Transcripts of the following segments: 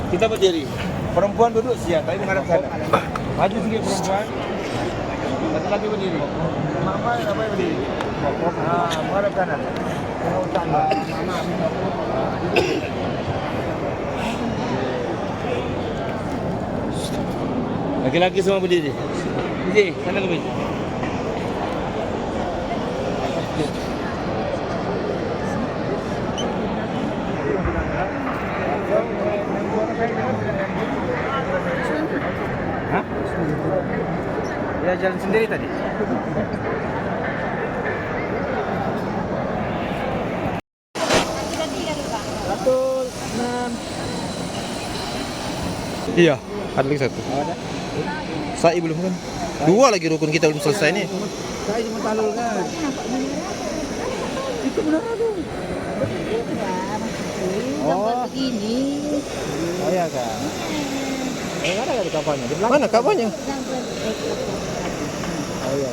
Kita berdiri. Perempuan duduk siang, tapi menghadap sana. Maju sedikit perempuan. Satu lagi berdiri. Mama apa yang berdiri? Menghadap kanan. Tengok utama. Laki-laki semua berdiri. Berdiri, sana lebih. Hah? Dia jalan sendiri tadi. Iya, ada lagi satu. Ada. Sai belum kan? Dua lagi rukun kita belum selesai nih. Saya cuma talul kan. Itu benar tuh. Oh, begini. Oh ya kan. Ada di kapalnya. Di belakang. Mana kawannya? Oh iya.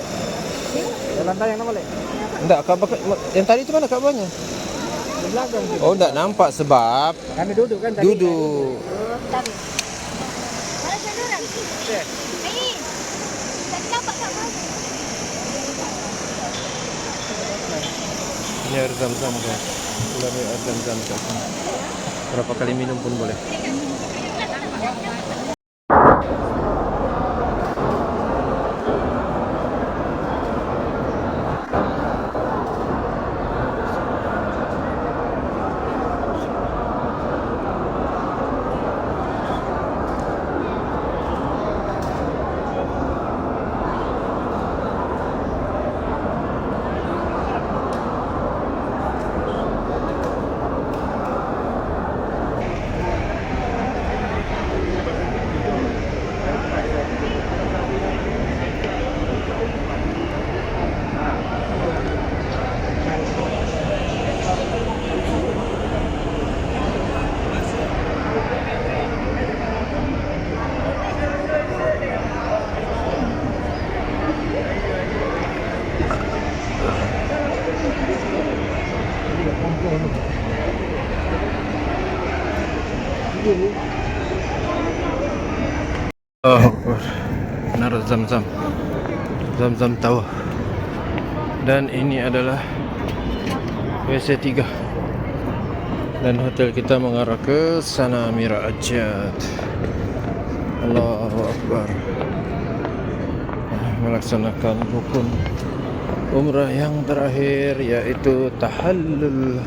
Lantai yang mana? Enggak, yang tadi itu mana kawannya? Di belakang. Oh, enggak nampak sebab Kami duduk kan tadi. duduk. Tarik. Mana saudara? Ini. Tadi nampak tak mau. Ini air zam-zam guys. Ulami air zam-zam guys. Berapa kali minum pun boleh. Oh, benar zam-zam. Zam-zam Tower. Dan ini adalah WC 3. Dan hotel kita mengarah ke sana Mirajat. Allahu Akbar. Melaksanakan rukun umrah yang terakhir, yaitu tahallul.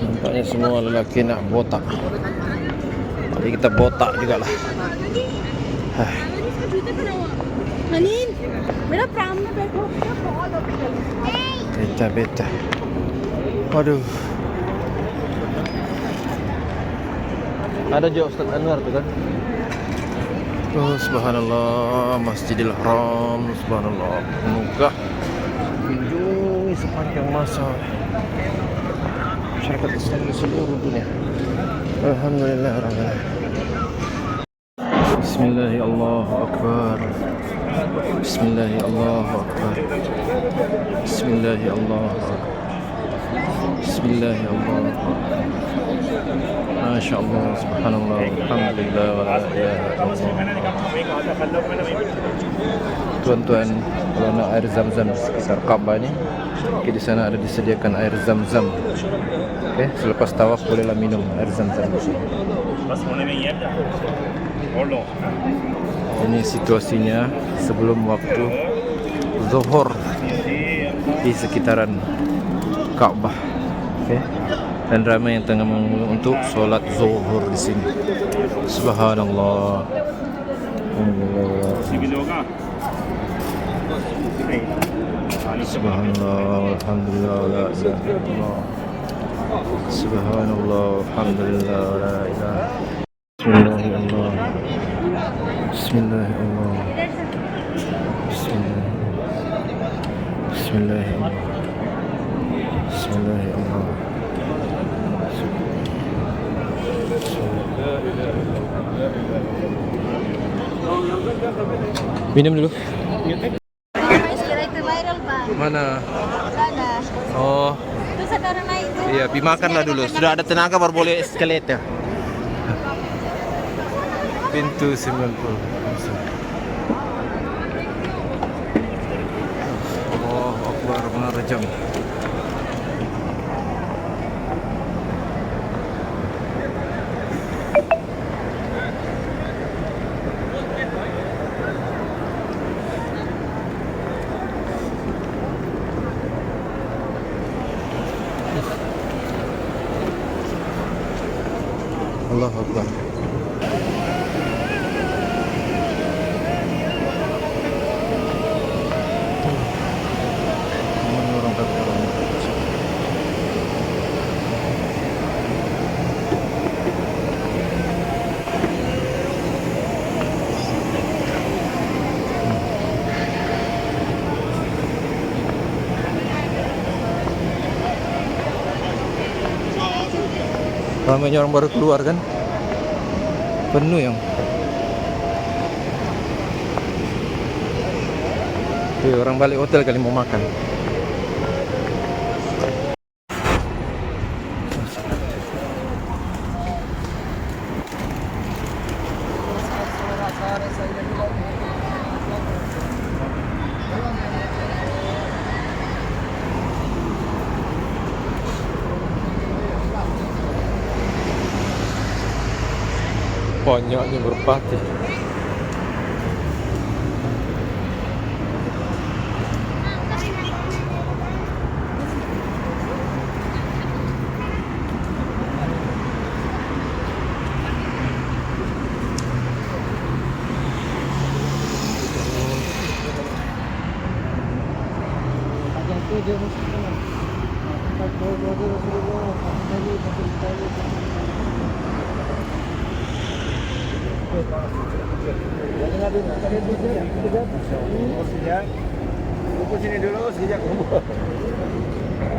Nampaknya semua lelaki nak botak. Jadi kita botak juga lah. Manin. Mera pram na बैठो. Beta. Waduh. Ada juga Ustaz Anwar tuh kan. Oh, subhanallah, Masjidil Haram, subhanallah. Semoga kunjungi sepanjang masa masyarakat Islam di seluruh dunia. Alhamdulillah rabbil alamin. Bismillahirrahmanirrahim. Allahu Akbar. Bismillahirrahmanirrahim. Bismillahirrahmanirrahim. Bismillahirrahmanirrahim. Masya Allah, subhanallah, alhamdulillah, wa la ilaha illallah. Tuan-tuan, kalau nak air zam-zam di sekitar Kaabah ni, okay, di sana ada disediakan air zam-zam. Okay, selepas tawaf bolehlah minum air zam-zam di sini. Ini situasinya sebelum waktu zuhur di sekitaran Kaabah. Okay. Dan ramai yang tengah untuk solat zuhur di sini. Subhanallah. Alhamdulillah. Subhanallah, alhamdulillah, la ilaha illallah. Subhanallah, alhamdulillah, la ilaha. Bismillahirrahmanirrahim. Bismillahirrahmanirrahim. Bismillahirrahmanirrahim. Bismillahirrahmanirrahim. Minum dulu. Kira itu viral, Pak. Mana? Sana. Oh, Itu saudara naik tuh. iya, pi makanlah dulu. Sudah ada tenaga baru boleh escalator. pintu 90. Oh, Akbar Menara Jam. Allahu Akbar. Orang kata orang. Ramainya orang baru keluar kan? Penuh yang. Orang balik hotel kali mau makan. Banyaknya merpati. Sini dulu sekejap.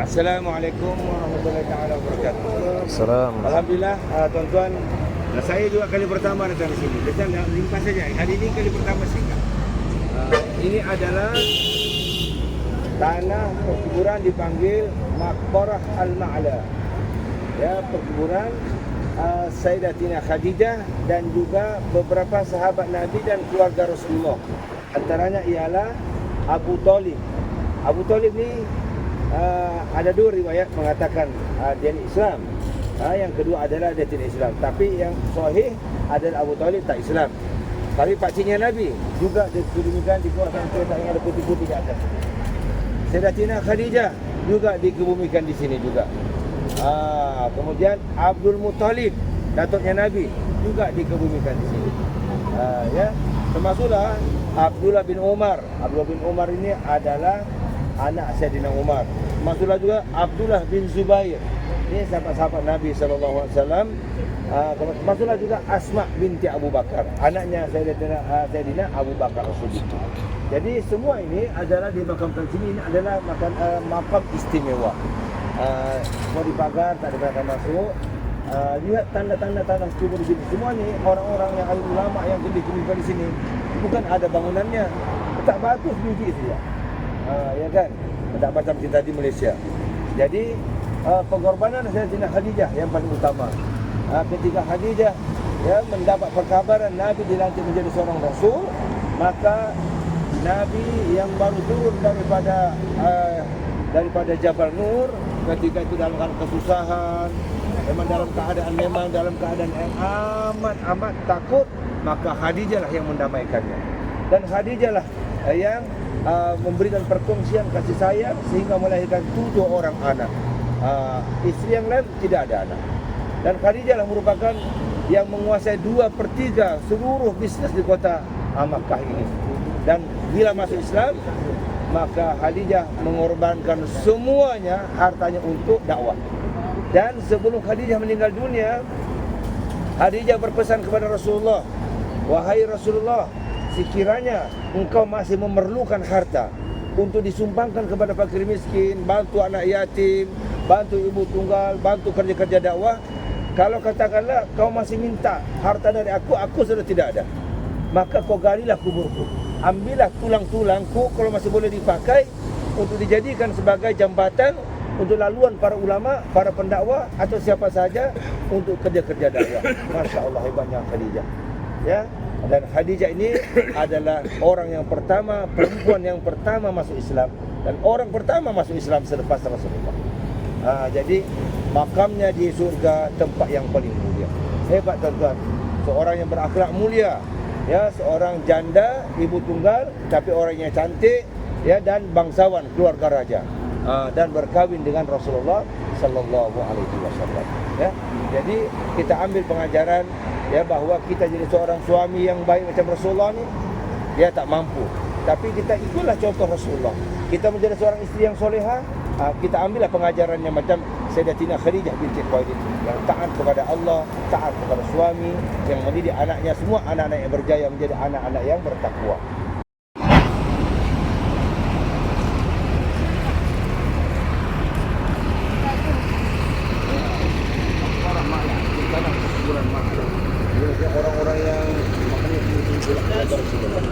Assalamualaikum warahmatullahi taala wabarakatuh. Salam. Alhamdulillah tuan-tuan, saya juga kali pertama datang di sini. Kita ringkas saja. Hari ini kali pertama singkat. Ini adalah tanah perkuburan dipanggil Maqbarah Al-Ma'la. Ya, perkuburan Sayyidatina Khadijah dan juga beberapa sahabat Nabi dan keluarga Rasulullah. Antaranya ialah Abu Talib. Abu Talib ni ada dua riwayat mengatakan dia ni Islam. Yang kedua adalah dia tidak Islam. Tapi yang sahih adalah Abu Talib tak Islam. Tapi pakciknya Nabi juga dikebumikan di kawasan kereta yang ada putih-putih di atas. Sayyidatina Khadijah juga dikebumikan di sini juga. Kemudian Abdul Muttalib, datuknya Nabi, juga dikebumikan di sini. Ya, termasuklah Abdullah bin Umar. Abdullah bin Umar ini adalah anak Sayyidina Umar. Termasuklah juga Abdullah bin Zubair. Ini sahabat-sahabat Nabi SAW. Termasuklah juga Asma binti Abu Bakar, anaknya Sayyidina Abu Bakar As-Siddiq. Jadi semua ini adalah dimakamkan sini. Ini adalah makam istimewa. Semua dipagar, tak dibenarkan masuk. Lihat tanda-tanda tanah kubur di sini. Semua ni orang-orang yang alim ulama yang dikebumikan di sini. Bukan ada bangunannya, tak bagus biji saja. Ya kan? Tak macam kita di Malaysia. Jadi pengorbanan Sayyidatina Khadijah yang paling utama. Ketika Khadijah ya mendapat perkabaran Nabi dilantik menjadi seorang rasul, maka Nabi yang baru turun daripada Jabal Nur, ketika itu dalam keadaan kesusahan, memang dalam keadaan yang amat takut, maka Khadijah lah yang mendamaikannya. Dan Khadijah lah yang memberikan perkongsian kasih sayang sehingga melahirkan 7 orang anak. Istri yang lain tidak ada anak. Dan Khadijah lah merupakan yang menguasai 2/3 seluruh bisnes di kota Makkah ini. Dan bila masuk Islam, maka Khadijah mengorbankan semuanya hartanya untuk dakwah. Dan sebelum Khadijah meninggal dunia, Khadijah berpesan kepada Rasulullah, "Wahai Rasulullah, sekiranya engkau masih memerlukan harta untuk disumbangkan kepada fakir miskin, bantu anak yatim, bantu ibu tunggal, bantu kerja-kerja dakwah, kalau katakanlah kau masih minta harta dari aku sudah tidak ada, maka kau galilah kuburku. Ambillah tulang-tulangku kalau masih boleh dipakai untuk dijadikan sebagai jambatan untuk laluan para ulama, para pendakwah atau siapa saja untuk kerja-kerja dakwah." Masya Allah, hebatnya Khadijah. Ya, dan Khadijah ini adalah orang yang pertama, perempuan yang pertama masuk Islam dan orang pertama masuk Islam selepas Rasulullah. Jadi makamnya di surga tempat yang paling mulia. Hebat tuan-tuan. Seorang yang berakhlak mulia, ya, seorang janda, ibu tunggal, tapi orangnya cantik, ya, dan bangsawan, keluarga raja, dan berkahwin dengan Rasulullah sallallahu alaihi wasallam. Ya, jadi kita ambil pengajaran, ya, bahawa kita jadi seorang suami yang baik macam Rasulullah ni, dia tak mampu, tapi kita ikutlah contoh Rasulullah. Kita menjadi seorang isteri yang soleha, kita ambillah pengajarannya macam Sayyidatina Khadijah binti Khuwailid yang taat kepada Allah, taat kepada suami, yang mendidik anaknya, semua anak-anak yang berjaya menjadi anak-anak yang bertakwa. Orang-orang yang maknanya belajar Rasulullah.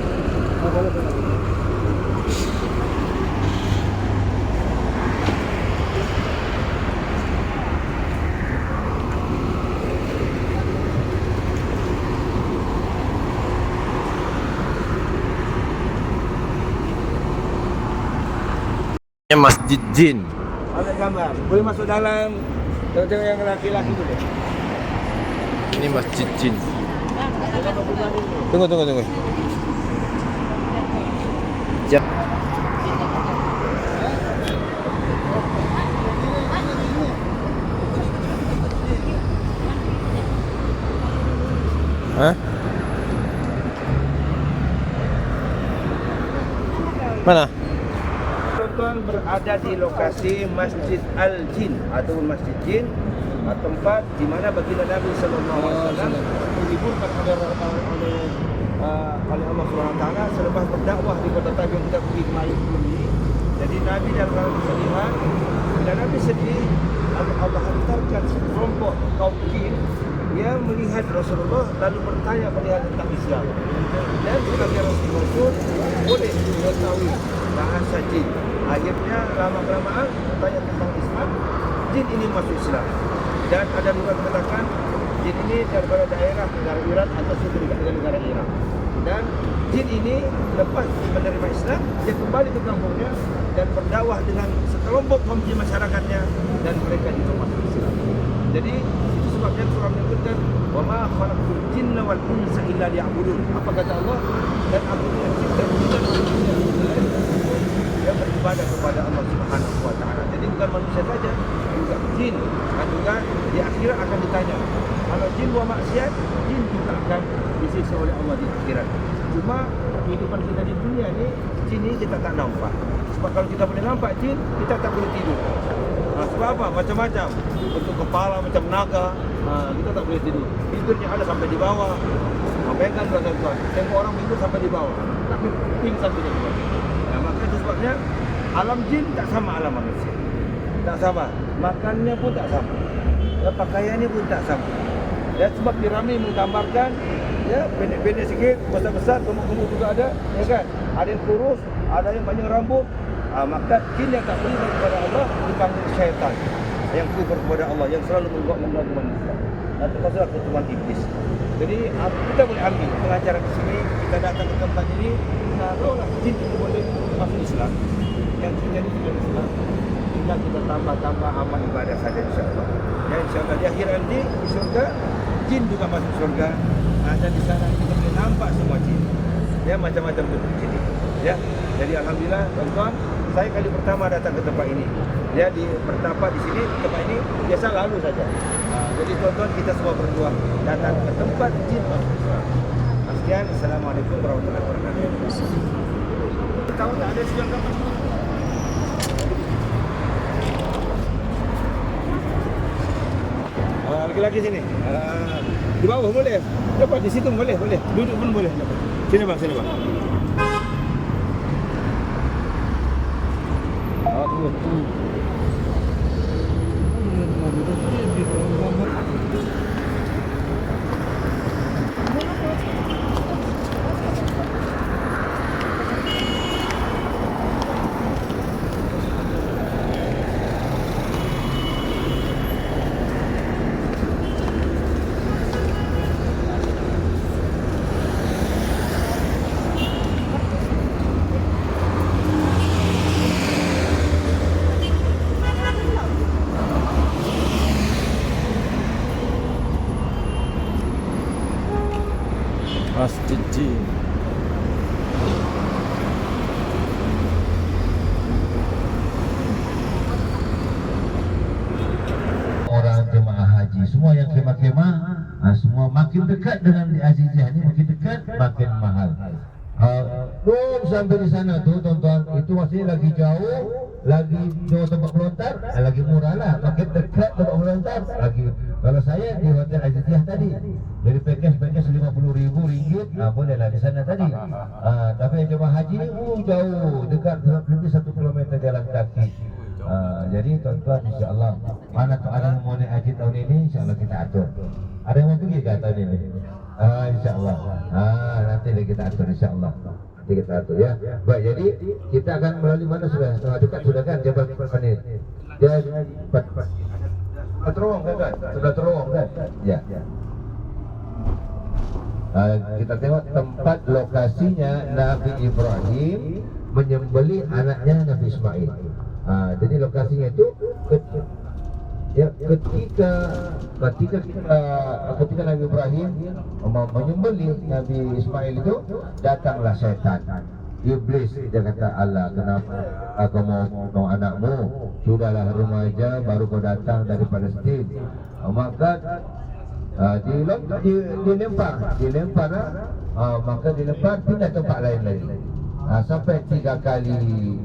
Masjid Jin. Ambil gambar. Boleh masuk dalam. Tengok yang laki-laki tu. Ini Masjid Jin. Tunggu. Ja. Hah? Mana? Tuan berada di lokasi Masjid Al-Jin ataupun Masjid Jin, tempat di mana baginda Nabi sallallahu alaihi wasallam diliburkan oleh Allah Subhanahu wa taala selepas berdakwah di kota Taif yang kita pergi kemarin sebelum ini. Jadi Nabi dalam keadaan kesedihan, dan Nabi sedih, Allah hantarkan sekelompok kaum jin yang melihat Rasulullah lalu bertanya perihal tentang Islam. Dan sebagai Rasul boleh mengetahui bahasa jin. Akhirnya lama-kelamaan bertanya tentang Islam, jin ini masuk Islam. Dan ada juga mengatakan jin ini daripada daerah negara Iran atau suku negara Iran. Dan jin ini lepas menerima Islam, dia kembali ke kampungnya dan berdakwah dengan sekelompok kaum jin masyarakatnya, dan mereka juga masuk Islam. Jadi itu sebabnya surah menyebutkan wa ma khalaqtul jinna wal insa illa liya'budun. Apa kata Allah? Dan aku menciptakan jin dan manusia yang beribadah kepada Allah Subhanahu wa taala. Jadi bukan manusia saja, juga jin, dan juga di akhirat akan ditanya. Kalau jin buat maksiat, jin juga akan disiksa oleh Allah di akhirat. Cuma kehidupan kita di dunia ni, jin ni kita tak nampak. Sebab kalau kita boleh nampak jin, kita tak boleh tidur. Sebab apa? Macam-macam. Bentuk kepala macam naga, kita tak boleh tidur. Tidurnya ada sampai di bawah. Bayangkan tuan-tuan, tengok orang tidur sampai di bawah, tapi pingsan tidak kuat. Maka itu sebabnya alam jin tak sama alam manusia. Tak sama. Makannya pun tak sama. Ya, pakaiannya pun tak sama. Ya, sebab piramid menggambarkan, ya, pendek-pendek sikit, besar-besar, gemuk-gemuk juga ada, ya kan? Ada yang kurus, ada yang banyak rambut. Maka jin yang tak beriman kepada Allah dipanggil syaitan, yang kufur kepada Allah, yang selalu mengganggu manusia. Dan termasuk keturunan iblis. Jadi kita boleh ambil pengajaran di sini. Kita datang ke tempat ini, taruhlah jin itu boleh masuk Islam. Yang terjadi di Islam, tinggal kita tambah-tambah amal ibadah saja, insyaAllah. Ya, insyaAllah di akhir nanti di surga, jin juga masuk surga. Dan di sana kita boleh nampak semua jin. Ya, macam-macam bentuk jin. Ya, jadi alhamdulillah tuan-tuan, saya kali pertama datang ke tempat ini. Ya, di pertama di sini, tempat ini biasa lalu saja. Jadi tuan-tuan, kita semua berdua datang ke tempat jin masuk Islam. Sekian, Assalamualaikum warahmatullahi wabarakatuh. Tahu tak ada sejarah apa? Laki-laki sini. Di bawah boleh. Dapat di situ boleh. Duduk pun boleh. Sini bang. Tunggu. kemah-kemah, semua makin dekat dengan Aziziyah ini, makin dekat makin mahal. Sampai di sana tuh tuan-tuan, itu masih lagi jauh tempat melontar, lagi murah lah. Makin dekat tempat melontar lagi. Kalau saya di Hotel Aziziyah tadi, jadi package RM50,000, bolehlah di sana tadi. Tapi jemaah haji ni jauh, dekat lebih 1 kilometer jalan kaki. Jadi tuan-tuan, insyaAllah mana tu ada yang mau naik haji tahun ini, insyaAllah kita atur. Ada yang mau pergi ke tahun ini? InsyaAllah. Nanti kita atur, insyaAllah. Nanti kita atur ya. Baik, jadi kita akan melalui mana sudah? Dekat sudah kan Jabal Fanil. Ya, terowong kan? Sudah terowong kan? Ya. Kita tengok tempat lokasinya Nabi Ibrahim menyembelih anaknya Nabi Ismail. Jadi lokasinya itu ketika Nabi Ibrahim menyembelih Nabi Ismail itu, datanglah syaitan. Iblis, dia kata, Allah, kenapa kau mau anakmu? Sudahlah remaja, baru kau datang dari Palestin. Maka dilempar, maka dilempar pindah tempat lain lagi. Sampai 3 kali.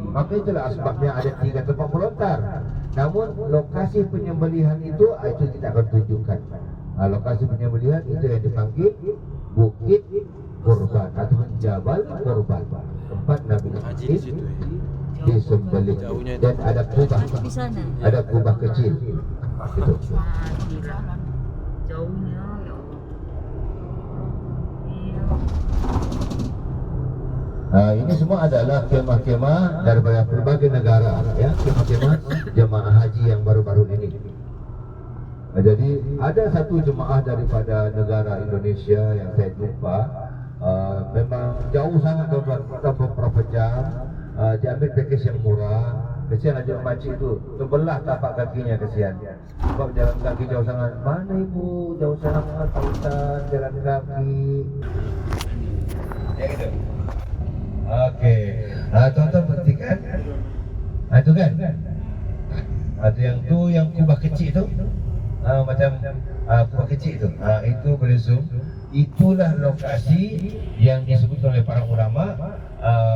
Maka itulah sebabnya ada 3 tempat melontar. Namun lokasi penyembelihan itu kita akan tunjukkan. Lokasi penyembelihan itu yang dipanggil Bukit Kurban atau Jabal Kurban, tempat Nabi Ibrahim disembelih. Dan ada kubah, ada kubah kecil. Itu. Jauhnya Ini semua adalah kemah-kemah daripada berbagai negara, ya, kemah-kemah jemaah haji yang baru-baru ini. Jadi ada satu jemaah daripada negara Indonesia yang saya jumpa, memang jauh sangat beberapa jam, diambil package yang murah. Kesian aja makcik itu, terbelah tapak kakinya, kesian. Sebab jalan kaki jauh sangat. Mana ibu, jauh sangat Ustaz, jalan kaki. Ya gitu. Okey, tuan-tuan perhatikan. Itu kan? Ada yang kubah kecil tu, macam kubah kecil tu. Itu boleh zoom. Itulah lokasi yang disebut oleh para ulama,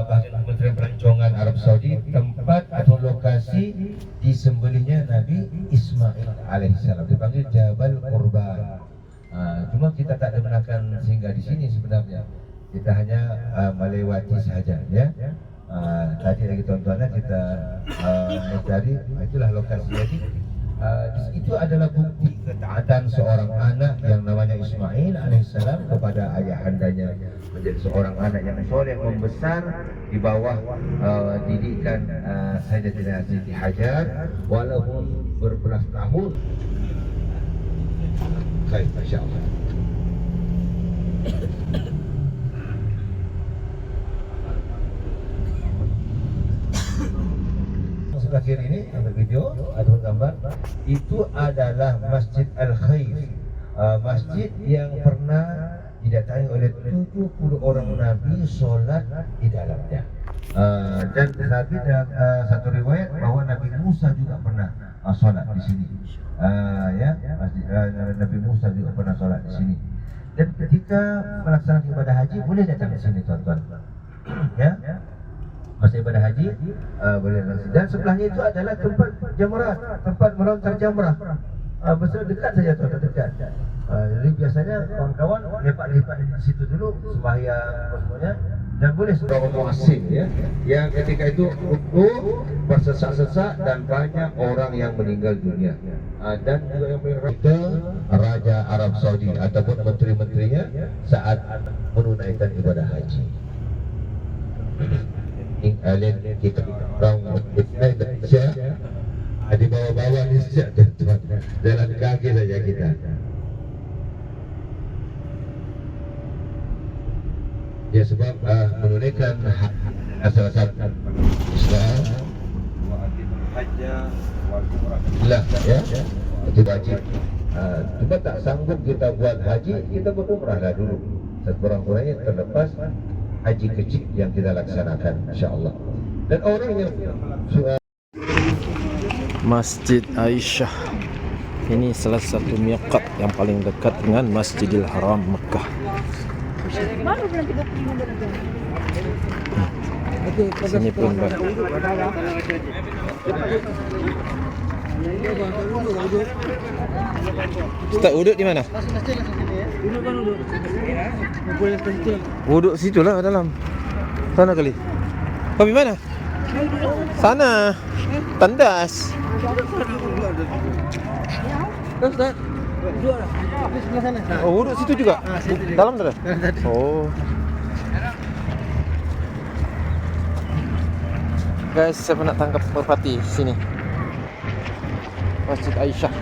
bahkan Kementerian Pelancongan Arab Saudi, tempat atau lokasi disembelihnya Nabi Ismail alaihissalam. Dipanggil Jabal Kurban. Cuma kita tak ada benarkan sehingga di sini sebenarnya. Kita hanya melewati sahaja, ya. Tadi lagi tuan-tuannya kita mencari, itulah lokasi. Jadi itu adalah bukti ketaatan seorang anak yang namanya Ismail alaihissalam kepada ayahandanya, menjadi seorang anak yang soleh, membesar di bawah didikan Sayyidatina Siti Hajar walaupun berbelas tahun. Baik, masya-Allah. Sebelah kiri ini ada video, ada gambar. Itu adalah Masjid Al-Khair, masjid yang pernah didatangi oleh 70 orang Nabi solat di dalamnya. Dan Nabi dalam satu riwayat bahawa Nabi Musa juga pernah solat di sini. Nabi Musa juga pernah solat di sini. Dan ketika melaksanakan ibadah haji boleh datang di sini, tuan-tuan. Ya. Masa ibadah haji boleh langsung. Dan sebelahnya itu adalah tempat jamrah, tempat melontar jamrah. Besar dekat saja, tuan, dekat. Jadi biasanya kawan-kawan lepak-lepak di situ dulu sembahyang semuanya, dan boleh sebagai orang asing, ya, yang ketika itu bersesak-sesak dan banyak orang yang meninggal dunia. Dan juga yang itu Raja Arab Saudi ataupun menteri-menterinya saat menunaikan ibadah haji. Kita orang Indonesia di bawah-bawah ni sejak tuan, jalan kaki saja kita. Ya, sebab menunaikan salah satu Islam lah, ya, itu wajib. Cuma tak sanggup kita buat haji, kita berumrah lah dulu. Sekurang-kurangnya terlepas haji kecil yang kita laksanakan, insya-Allah. Dan orang yang Masjid Aisyah Ini salah satu miqat yang paling dekat dengan Masjidil Haram Mekah. Baru bulan 35 bulan. Sini pun bah. Ustaz, wuduk di mana? Wuduk situ lah dalam. Sana kali. Kau di mana? Sana. Tandas. Oh, wuduk situ juga? Dalam tak ada? Oh. Guys, saya nak tangkap merpati sini. Masjid Aisyah.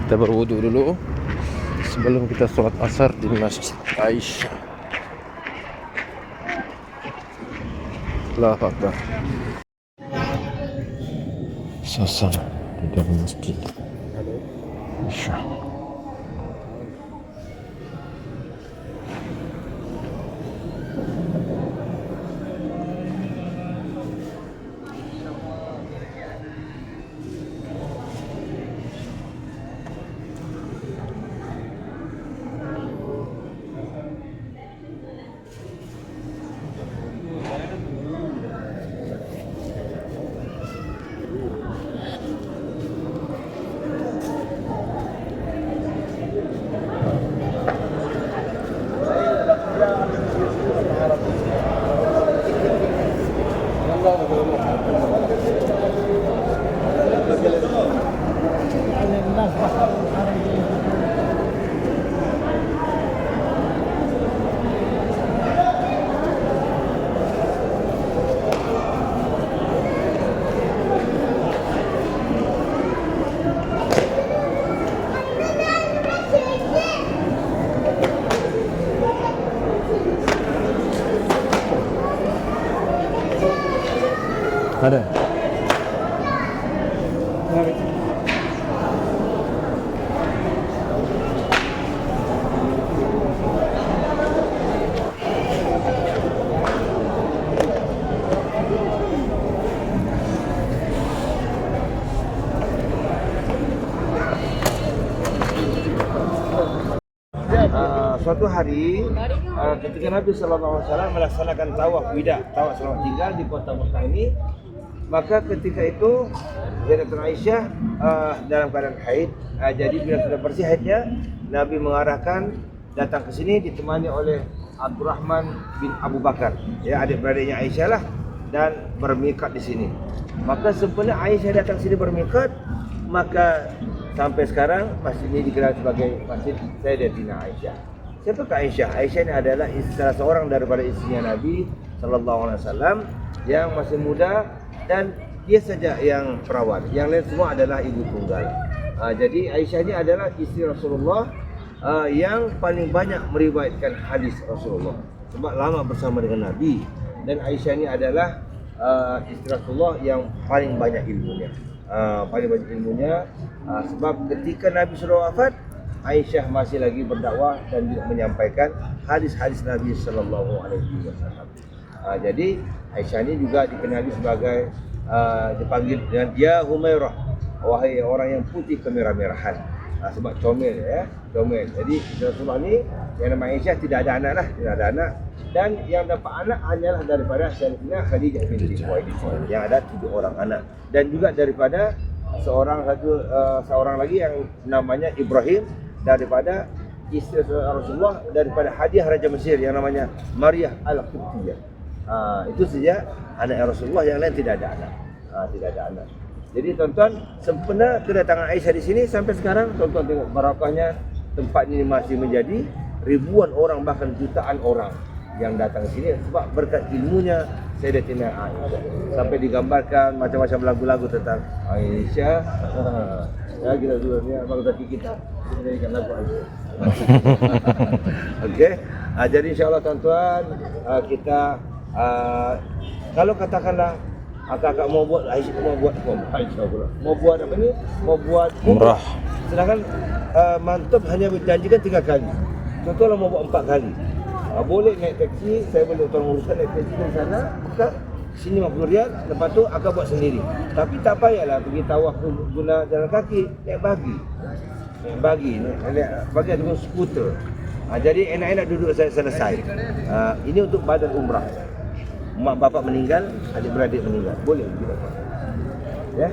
Kita berwudu dulu sebelum kita sholat asar di Masjid Aisyah. Allahu Akbar. Suasana di dalam Masjid Aisyah. Ada. Suatu hari ketika Nabi SAW melaksanakan tawaf wida, tawaf selamat tinggal di kota Mekah ini, maka ketika itu Sayyidatuna Aisyah dalam keadaan haid. Jadi bila sudah bersih haidnya, Nabi mengarahkan datang ke sini ditemani oleh Abdurrahman bin Abu Bakar, ya, adik-beradiknya Aisyah lah, dan bermiqat di sini. Maka sempena Aisyah datang sini bermiqat, maka sampai sekarang masjid ini dikenal sebagai Masjid Sayyidatina Aisyah. Siapakah Aisyah? Aisyah ini adalah salah seorang daripada istrinya Nabi SAW yang masih muda, dan dia saja yang perawan. Yang lain semua adalah ibu tunggal. Jadi Aisyah ini adalah istri Rasulullah yang paling banyak meriwayatkan hadis Rasulullah, sebab lama bersama dengan Nabi. Dan Aisyah ini adalah istri Rasulullah yang paling banyak ilmunya. Sebab ketika Nabi sudah wafat, Aisyah masih lagi berdakwah dan juga menyampaikan hadis-hadis Nabi sallallahu alaihi wasallam. Jadi Aisyah ini juga dikenali sebagai dipanggil dengan ya Humairah, wahai orang yang putih kemerah-merahan. Sebab comel, ya, comel. Jadi Rasulullah ni yang nama Aisyah tidak ada anak lah, tidak ada anak. Dan yang dapat anak hanyalah daripada Sayyidatina Khadijah binti Khuwailid yang ada 7 orang anak, dan juga daripada seorang lagi yang namanya Ibrahim, daripada istri Rasulullah, daripada hadiah Raja Mesir yang namanya Maryah Al-Qibtiyah. Itu saja anak Rasulullah, yang lain tidak ada anak. Tidak ada anak. Jadi tuan-tuan, sempena kedatangan Aisyah di sini sampai sekarang, tuan-tuan tengok barakahnya, tempat ini masih menjadi ribuan orang, bahkan jutaan orang yang datang ke sini sebab berkat ilmunya Sayyidatina Aisyah. Sampai digambarkan macam-macam lagu-lagu tentang Aisyah. Ya, kita dulu ni abang kaki kita menjadikan lagu Aisyah. Okey. Jadi insya-Allah tuan-tuan, kita kalau katakanlah kakak mau buat Aisyah, mau buat apa ni? Mau buat umrah. Sedangkan mantub hanya berjanjikan 3 kali. contohlah mau buat 4 kali. Boleh naik taksi, saya boleh tolong uruskan naik taksi dari sana ke sini RM50, lepas tu akan buat sendiri. Tapi tak payahlah pergi tawaf guna jalan kaki, naik bagi. Bagi ataupun skuter. Jadi enak-enak duduk selesai. Ini untuk badan umrah. Mak bapak meninggal, adik-beradik meninggal. Boleh kita buat. Ya.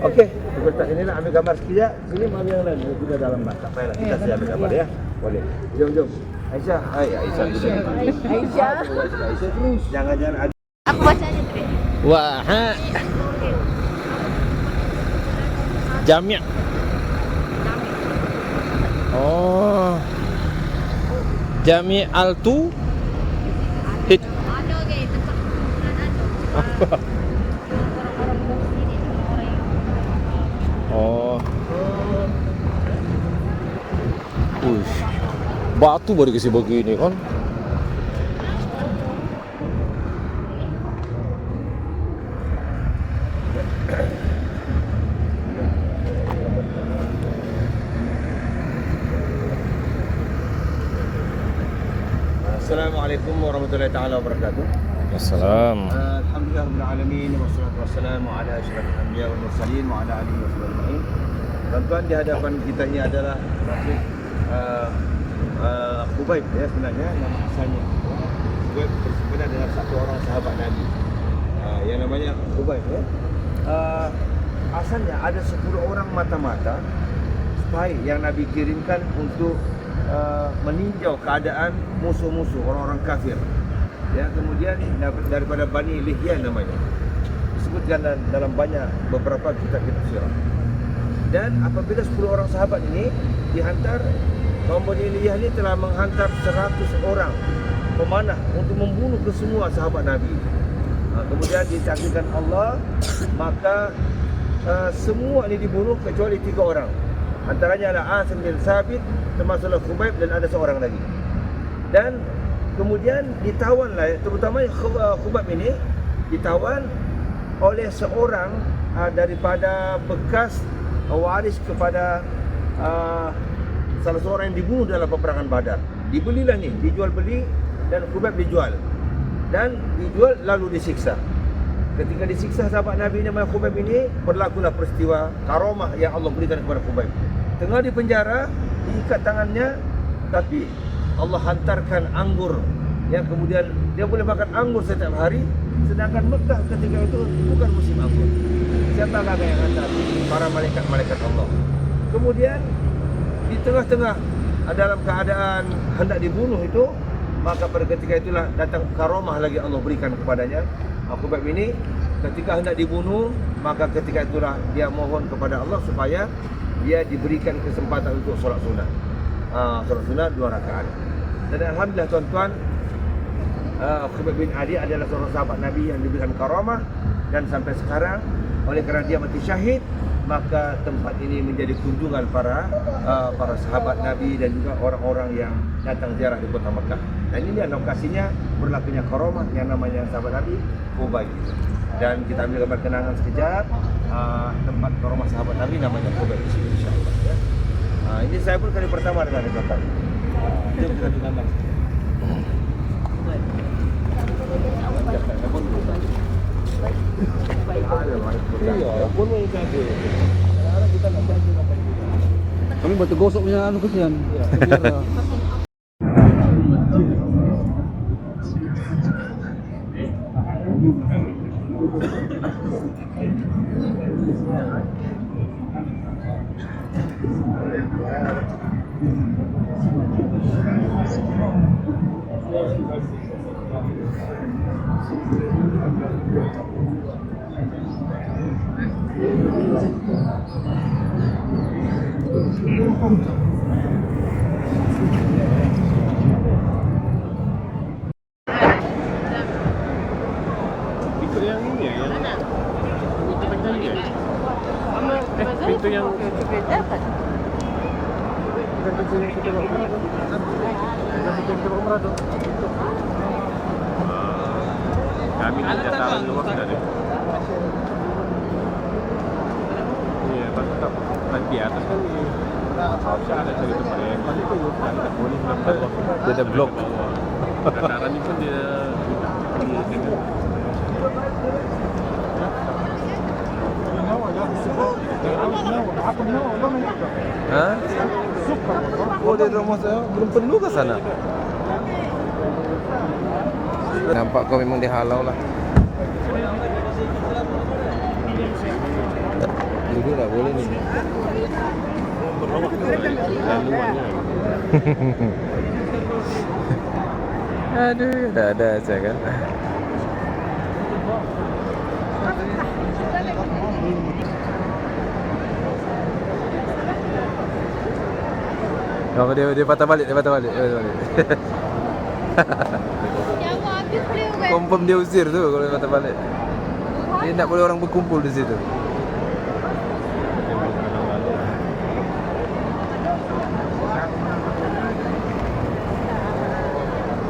Okey, kita tak inilah ambil gambar sekejap. Sini mari yang lain sudah dalam bas. Tak payahlah kita saya ambil gambar ya. Boleh. Jom. Aisyah, Aisyah dulu. Aisyah. Aisyah terus. Jangan Aku bacanya tadi. Wah, Jami'. Oh. Jami' Altu. Hit. Ada ke tempat kumpulan ada. Orang-orang sini orang yang Oh. Uish. Batu baru dikasih begini kan. Assalamualaikum warahmatullahi taala wabarakatuh. Assalam. Alhamdulillahirabbil alamin wassalatu wassalamu ala asyrafil anbiya wal mursalin wa ala alihi washabihi. Tuan-tuan, di hadapan kita ini adalah Khubayb ya, sebenarnya nama asalnya. Khubayb bersempena dengan satu orang sahabat Nabi yang namanya Khubayb ya. Asalnya ada 10 orang mata-mata spy yang Nabi kirimkan untuk meninjau keadaan musuh-musuh orang-orang kafir. Ya, kemudian daripada Bani Lihyan namanya. Disebutkan dalam banyak beberapa kitab-kitab sirah. Dan apabila 10 orang sahabat ini dihantar, kaum Bani Lihyan ini telah menghantar 100 orang pemanah untuk membunuh kesemua sahabat Nabi. Kemudian ditakdirkan Allah, maka semua ini dibunuh kecuali 3 orang. Antaranya adalah Asim bin Sabit, termasuklah Khubayb, dan ada seorang lagi. Dan kemudian ditawanlah, terutama Khubayb ini ditawan oleh seorang daripada bekas waris kepada salah seorang yang dibunuh dalam peperangan Badar. Dibelilah ni, dijual beli, dan Khubayb dijual. Dan dijual lalu disiksa. Ketika disiksa sahabat Nabi namanya Khubayb ini, berlakulah peristiwa karamah yang Allah berikan kepada Khubayb. Tengah di penjara, diikat tangannya, tapi Allah hantarkan anggur yang kemudian dia boleh makan anggur setiap hari, sedangkan Mekah ketika itu bukan musim anggur. Siapa yang hantar? Para malaikat-malaikat Allah. Kemudian di tengah-tengah dalam keadaan hendak dibunuh itu, maka pada ketika itulah datang karamah lagi Allah berikan kepadanya. Khubayb ini ketika hendak dibunuh, maka ketika itulah dia mohon kepada Allah supaya dia diberikan kesempatan untuk solat sunat. Solat sunat 2 rakaat. Dan alhamdulillah tuan-tuan, Khubayb bin Adi adalah seorang sahabat Nabi yang diberikan karamah, dan sampai sekarang oleh kerana dia mati syahid, maka tempat ini menjadi kunjungan para sahabat Nabi dan juga orang-orang yang datang ziarah di kota Mekah. Dan ini lokasinya berlakunya karamah yang namanya sahabat Nabi Khubayb. Dan kita ambil gambar kenangan sekejap. Tempat karamah sahabat Nabi namanya Khubayb di sini, insya-Allah ya. Ini saya pun kali pertama dengan tuan-tuan. Jom kita ambil gambar. Kami batu gosok punya anu kesian. Itu yang ini ya, yang itu tadi ya. Pintu yang kami dataran luas dari. Iya, tetap di atas kan Dia ada blok. Dataran ini pun dia Hah? Oh, dia rumah saya belum penuh ke sana. Nampak kau memang dihalau lah. Dulu tak boleh ni. Aduh, ada saya kan. Oh, dia patah balik. Ya Allah, habis beliau kan. Confirm dia usir tu kalau dia patah balik. Dia tak boleh orang berkumpul di situ.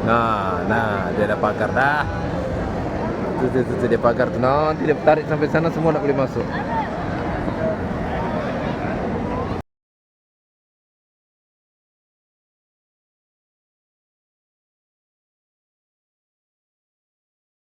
Nah, dia ada pagar dah. Tu dia pagar tu. Nanti dia tarik sampai sana semua tak boleh masuk.